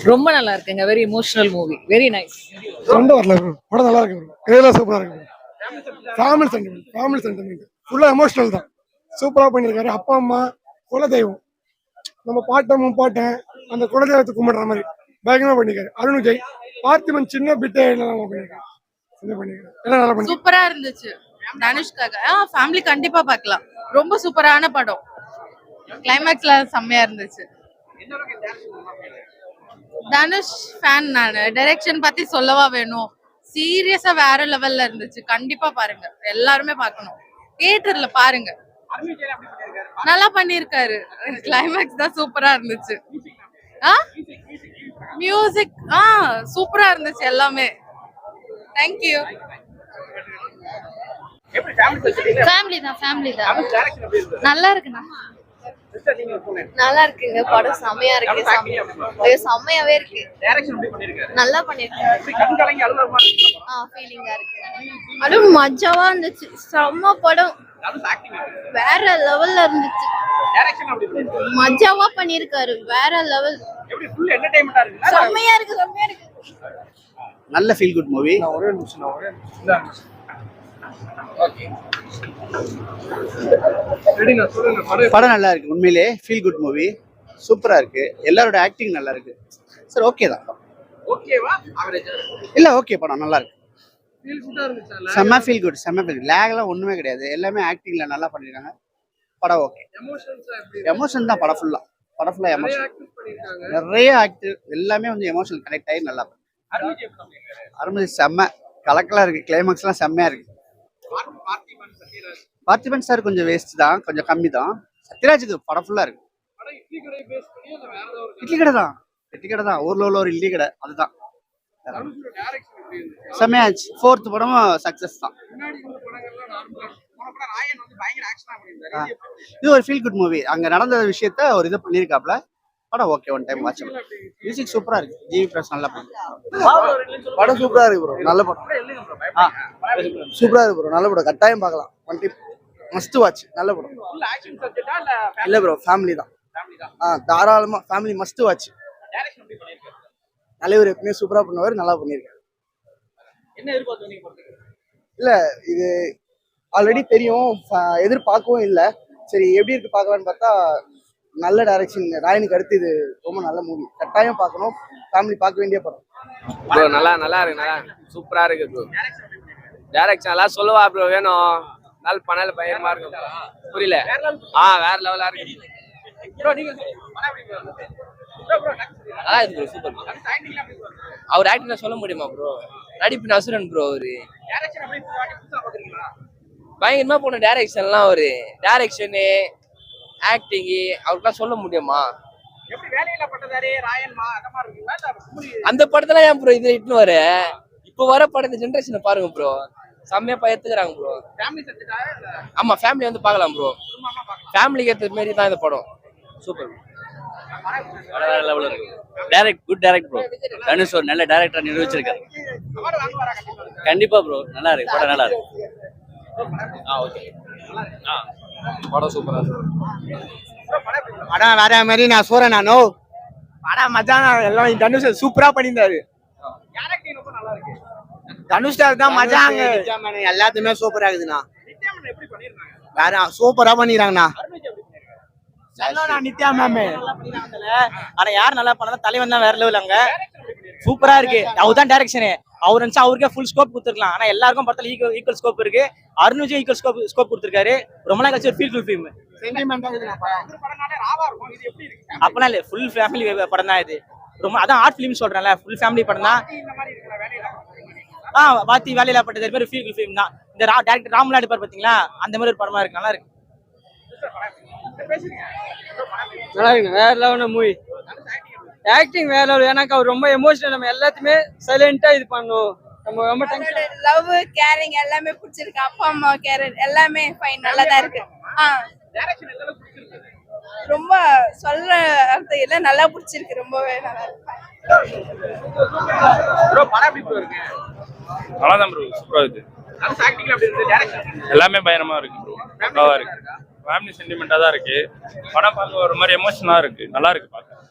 ரொம்ப நல்லா இருக்குங்க. Very emotional movie. Very nice. சண்டை வரல ப்ரோ. படம் நல்லா இருக்கு ப்ரோ. இதெல்லாம் சூப்பரா இருக்கு. Family sentiment. ஃபுல்லா எமோஷனல் தான். சூப்பரா பண்ணிருக்காரு. அப்பா அம்மா குலதெய்வம். நம்ம பாட்டன் முப்பாட்டன் அந்த குலதெய்வத்தை கும்பிடுற மாதிரி பயங்கரமா பண்ணிருக்காரு. அருண் விஜய் பார்த்திபன் சின்ன பிட்டே பண்ணிருக்காரு. சூப்பரா இருந்துச்சு. தனுஷ்காக ஃபேமிலி கண்டிப்பா பார்க்கலாம். ரொம்ப சூப்பரான படம். கிளைமேக்ஸ்ல செம்மையா இருந்துச்சு. தனுஷ் ஃபேன் நானு. டைரக்ஷன் பத்தி சொல்லவா வேணும். சீரியஸா வேற லெவல்ல இருந்துச்சு. கண்டிப்பா பாருங்க. எல்லாருமே பார்க்கணும். தியேட்டர்ல பாருங்க. நல்லா பண்ணிருக்காரு. கிளைமேக்ஸ் தான் சூப்பரா இருந்துச்சு. மியூசிக் சூப்பரா இருந்துச்சு எல்லாமே. தேங்க்யூ. ஃபேமிலி தான் நல்லா இருக்குண்ணா. நல்லா இருக்குங்க. படம் செம்மையா இருக்கு. செம்மையாவே இருக்கு. நல்லா பண்ணிருக்காங்க. ஃபீலிங்கா இருக்கு. அதுவும் மஜாவா இருந்துச்சு. செம்ம படம். வேற லெவல்ல இருந்துச்சு. மஜாவா பண்ணிருக்காரு. வேற லெவல். செம்மையா இருக்கு. நல்ல ஃபீல் குட் மூவி. படம் நல்லா இருக்கு. உண்மையிலே ஃபீல் குட் மூவி. சூப்பரா இருக்கு. எல்லாரோட ஆக்டிங் நல்லா இருக்கு. சார் ஓகே தான். இல்ல ஓகே படம் நல்லா இருக்கு. செம்ம ஃபீல் குட். லேக்லாம் ஒண்ணுமே கிடையாது. எல்லாமே ஆக்டிங்ல நல்லா பண்ணிருக்காங்க. படம் ஓகே. எமோஷன் தான் படம் ஃபுல்லா எமோஷன். நிறைய ஆக்டர் எல்லாமே வந்து எமோஷனல் கனெக்ட் ஆகி நல்லா அருமை. செம்ம கலக்கலா இருக்கு. கிளைமேக்ஸ்லாம் செம்மையா இருக்கு. பார்த்திபன் சார் கொஞ்சம் வேஸ்ட் தான். கொஞ்சம் கம்மி தான். சத்யராஜுக்கு படம் ஃபுல்லா இருக்கு. இட்லி கடை தான். ஊர்ல உள்ள ஒரு இட்லி கடை அதுதான். செம்மையாச்சு. 4th படமும் சக்சஸ் தான். இது ஒரு ஃபீல் குட் மூவி. அங்க நடந்த விஷயத்த ஒரு இது பண்ணிருக்காப்ல. படம் okay. One time watch. Music சூப்பரா இருக்கு. ஜிவி பிரஸ் நல்ல படம். படம் சூப்பரா இருக்கு ப்ரோ. நல்ல படம். சூப்பரா இருக்கு ப்ரோ. நல்ல படம். கட்டாயம் பார்க்கலாம். One time must watch. நல்ல படம். இல்ல ப்ரோ ஃபேமிலி தான். தாராளமா ஃபேமிலி மஸ்ட் வாட்ச். தலைவர் எப்பவுமே சூப்பரா பண்ணுவாரு. நல்லா பண்ணிருக்காரு. இல்ல இது ஆல்ரெடி தெரியும். எதிர்பார்க்கவும் இல்லை. சரி எப்படி இருக்கு பார்க்கலான்னு பார்த்தா நல்ல டைரக்ஷன். ராயனுக்கு அடுத்து இது ரொம்ப நல்ல மூவி. கட்டாயம் பார்க்கணும். ஃபேமிலி பார்க்க வேண்டிய படம். ப்ரோ நல்லா இருக்கு. நல்லா சூப்பரா இருக்கு ப்ரோ. டைரக்ஷன் எல்லாம் சொல்லுவா ப்ரோ. வேணும் நல்ல பண்ணல பயமா இருக்கு. புரியல. வேற லெவலா இருக்கு ப்ரோ. நீங்க நல்லா இருக்கு ப்ரோ. சூப்பர். அவர் ஆக்டிங்ல சொல்ல முடியுமா ப்ரோ? நடிப்பு நசுரன் ப்ரோ. அவரு பயங்கரமா போன டைரக்ஷன்லாம். அவரு டைரக்ஷனு ஆக்டிங் அவருக்குலாம் சொல்ல முடியுமா? அந்த படத்துல ஏன் ப்ரோ இது இட்டுன்னு வர? இப்போ வர படம் இந்த ஜென்ரேஷனை பாருங்க ப்ரோ. செம்மையா எடுத்துக்கிறாங்க ப்ரோ. ஆமா ஃபேமிலி வந்து பார்க்கலாம் ப்ரோ. ஃபேமிலிக்கு ஏற்ற மாரி தான் இந்த படம். Super. Good direct bro. Dhanush ஒரு நல்ல டைரக்டரா நிரூபிச்சிருக்காரு. கண்டிப்பா ப்ரோ. நல்லா இருக்கு படம். நல்லா இருக்கு. ஓகே. படம் சூப்பரா இருக்கு. படம் வேற மாதிரி. நான் சொல்றேன். படம் மஜானா. எல்லாம் தனுஷ் சூப்பரா பண்ணியிருந்தாரு. தனுஷ் தான் மஜாங்க. எல்லாத்துமே சூப்பரா இருக்குதுண்ணா. வேற சூப்பரா பண்ணிடுறாங்கண்ணா. நித்யா மேம். ஆனா யார் நல்லா பண்ணா தலைவன் தான் வேற லெவல். அங்க சூப்பரா இருக்கு. அவர் தான் டைரக்ஷனு. அவர் நினைச்சா அவருக்கே ஃபுல் ஸ்கோப் கொடுத்துருக்கலாம். ஆனா எல்லாருக்கும் படத்துல ஈக்குவல் ஸ்கோப் இருக்கு. அருண் விஜய் ஈக்குவல் ஸ்கோப் கொடுத்துருக்காரு. ரொம்ப நாள் கழிச்சு ஒரு ஃபீல் குட் ஃபிலிம். அப்பனா இல்ல ஃபுல் ஃபேமிலி படம் தான் இது. ரொம்ப அதான் ஆர்ட் ஃபிலிம் சொல்றேன்ல. ஃபுல் ஃபேமிலி படம் தான். பாத்தி வேலையில பட்டது மாதிரி ஃபீல் குட் ஃபிலிம் தான். இந்த டைரக்டர் ராம்நாடு பார் பாத்தீங்களா? அந்த மாதிரி ஒரு படமா இருக்கு. நல்லா இருக்கு. நல்லா இருக்குங்க. வேற லெவல் மூவி. ஆக்டிங் வேற லெவல். எனக்கு அவர் ரொம்ப எமோஷனல். நம்ம எல்லாத்தையுமே சைலண்டா இது பண்ணுவோம். நம்ம ரொம்ப லவ் கேரிங் எல்லாமே பிடிச்சிருக்கு. அப்பா அம்மா கேர் எல்லாமே ஃபைன். நல்லா தான் இருக்கு. ரொம்ப சொல்ற அர்த்தம் எல்லாம் நல்லா பிடிச்சிருக்கு. ரொம்பவே நல்லா இருக்கு. நல்லாதான் ப்ரோ. சூப்பரா இருக்கு. எல்லாமே பயங்கரமா இருக்கு ப்ரோ. நல்லாவா இருக்கு. ஃபேமிலி சென்டிமெண்டா தான் இருக்கு. படம் பார்க்க ஒரு மாதிரி எமோஷனலா இருக்கு. நல்லா இருக்கு பார்க்க.